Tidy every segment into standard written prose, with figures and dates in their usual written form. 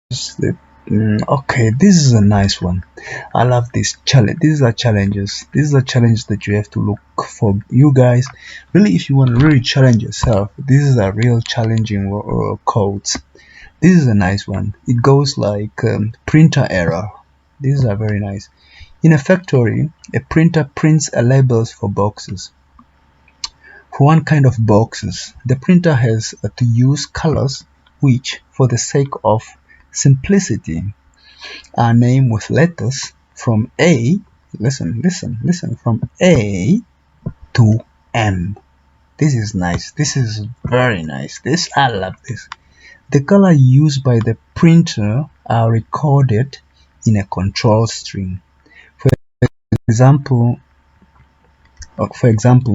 Okay, this is a nice one. I love this challenge. These are challenges. These are challenges that you have to look for. You guys, really, if you want to really challenge yourself, this is a real challenging codes. This is a nice one. It goes like printer error. These are very nice. In a factory, a printer prints labels for boxes. For one kind of boxes, the printer has to use colors which, for the sake of simplicity, are named with letters from A, listen, from A to M. This is nice. This is very nice. I love this. The color used by the printer are recorded in a control string. For example,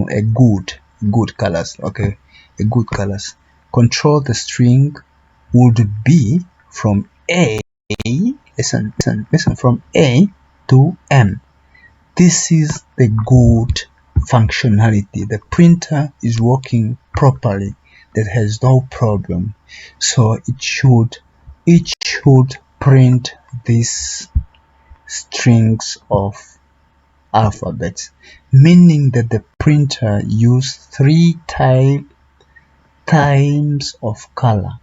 a good colors. Okay, a good colors. Control the string would be from A. Listen, from A to M. This is the good functionality. The printer is working properly. That has no problem. So it should print these strings of alphabets, meaning that the printer used 3 times of color,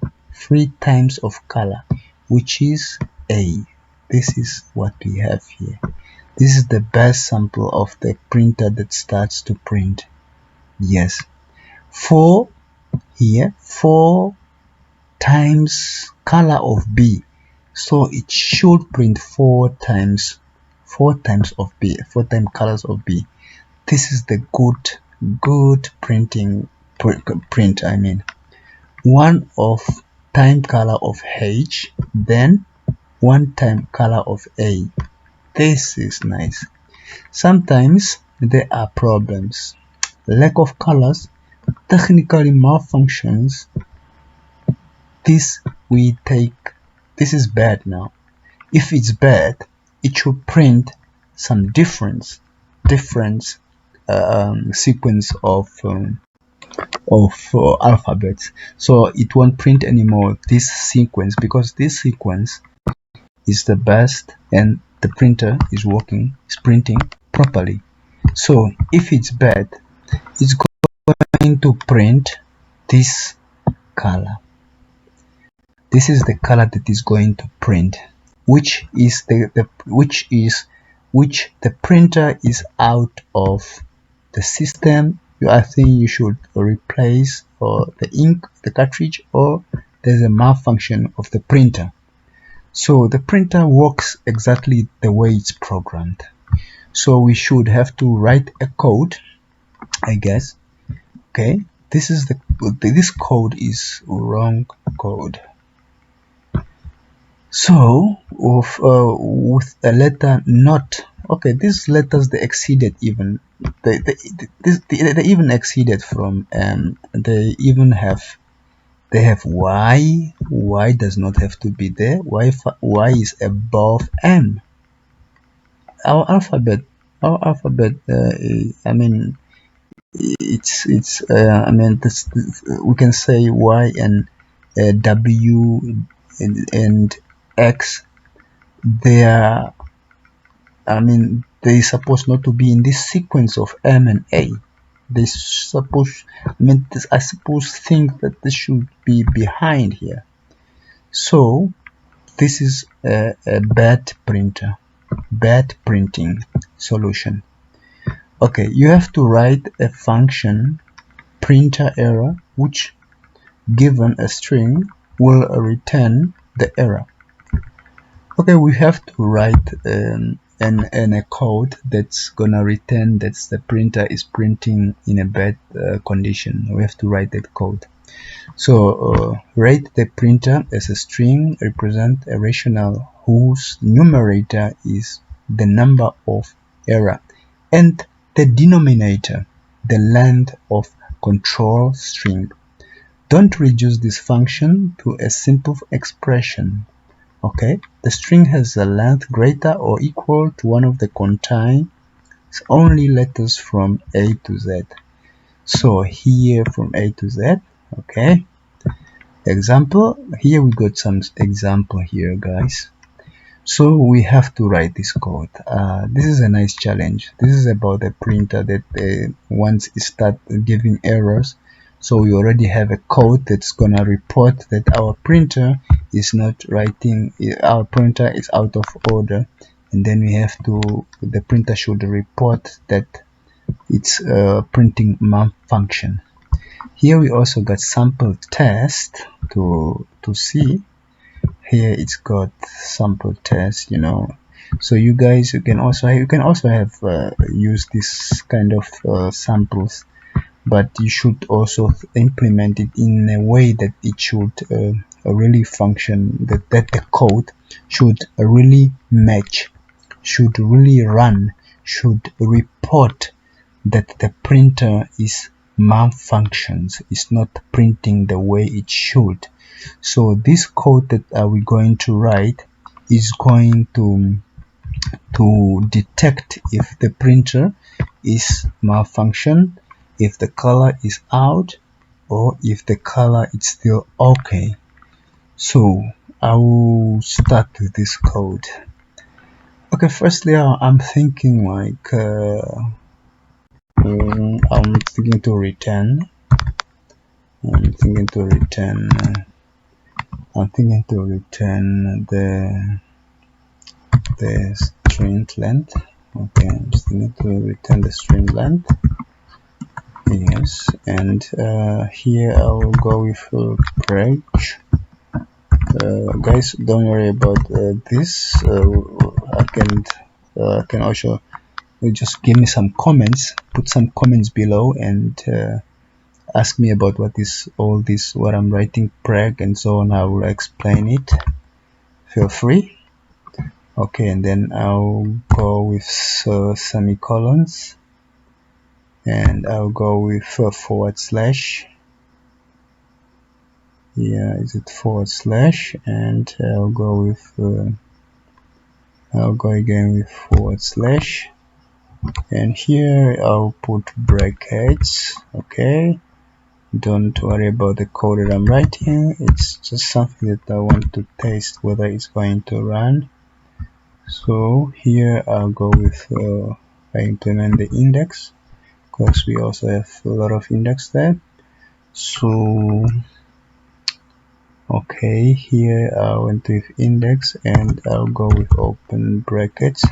which is A. This is what we have here. This is the best sample of the printer that starts to print. Yes, 4 here, 4 times color of B, so it should print 4 times of B, 4 times colors of B. This is the good print. I mean, 1 of time color of H, then 1 time color of A. This is nice. Sometimes there are problems. Lack of colors, technically malfunctions. This is bad now. If it's bad, it should print some different sequence of alphabets. So it won't print anymore this sequence, because this sequence is the best and the printer is printing properly. So if it's bad, it's going to print this color. This is the color that is going to print, which the printer is out of the system. I think you should replace the ink, the cartridge, or there's a malfunction of the printer. So the printer works exactly the way it's programmed. So we should have to write a code, I guess. Okay, this code is wrong code. So with a letter not okay, these letters, they exceeded even. They even exceeded from they even have Y. Y does not have to be there. Y is above M. Our alphabet. I mean, it's. I mean, we can say Y and W and X. They are. I mean, they supposed not to be in this sequence of M and A. I suppose think that this should be behind here. So this is a bad printing solution. Okay, you have to write a function printer error, which given a string will return the error. Okay, we have to write a code that's gonna return that the printer is printing in a bad condition. We have to write that code. So write the printer as a string, represent a rational whose numerator is the number of error and the denominator the length of control string. Don't reduce this function to a simple expression. Okay, the string has a length greater or equal to one of the contains only letters from A to Z. So here from A to Z, okay, example. Here we got some example here, guys. So we have to write this code. This is a nice challenge. This is about a printer that once it start giving errors, so we already have a code that's gonna report that our printer is not writing, our printer is out of order, and then we have to, the printer should report that it's printing malfunction. Here we also got sample test to see. Here it's got sample test, so you guys, you can also have use this kind of samples, but you should also implement it in a way that it should really function, that the code should really match, should really run, should report that the printer is malfunctions, is not printing the way it should. So this code that we're going to write is going to detect if the printer is malfunction, if the color is out, or if the color is still okay. So I will start with this code. Okay, firstly I'm thinking like I'm thinking to return the string length. Okay, I'm thinking to return the string length. Yes, and here I will go with break. Guys, don't worry about this. I can also just give me some comments, put some comments below, and ask me about what is all this, what I'm writing, preg and so on. I will explain it. Feel free. Okay, and then I'll go with semicolons, and I'll go with forward slash. Yeah, is it forward slash? And I'll go with I'll go again with forward slash, and here I'll put brackets. Okay, don't worry about the code that I'm writing, it's just something that I want to test whether it's going to run. So here I'll go with I implement the index, because we also have a lot of index there. So okay, here I went with index, and I'll go with open brackets,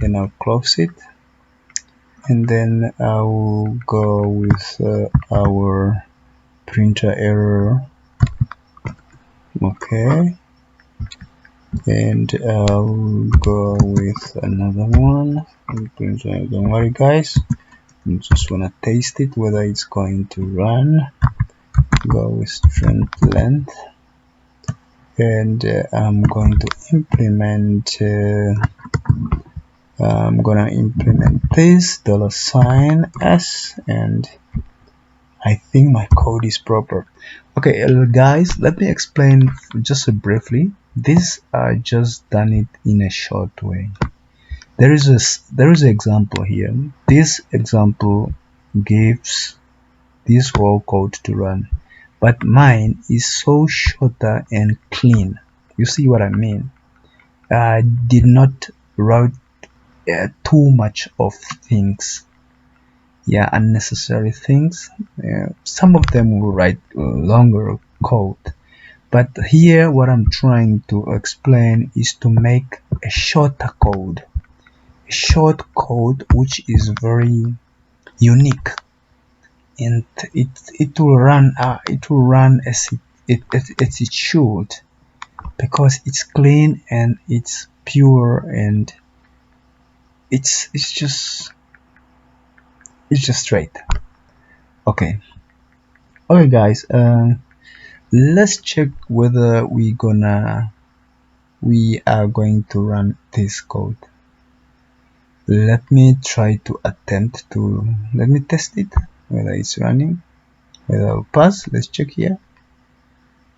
then I'll close it, and then I'll go with our printer error. Okay, and I'll go with another one. Don't worry guys, I just wanna taste it whether it's going to run. Go with string length, and I'm going to implement this $s, and I think my code is proper. Okay, guys, let me explain just briefly. This I just done it in a short way. There is an example here. This example gives this whole code to run, but mine is so shorter and clean. You see what I mean? I did not write too much of things, unnecessary things. Some of them will write longer code, but here what I'm trying to explain is to make a shorter code, a short code which is very unique, and it will run as it should, because it's clean and it's pure, and it's just straight. Okay guys, let's check whether we are going to run this code. Let me test it whether it's running, whether I'll pass. Let's check here.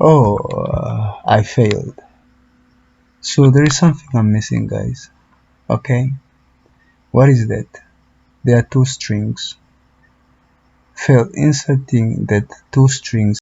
Oh, I failed. So there is something I'm missing, guys. Okay, what is that? There are two strings. Failed inserting that two strings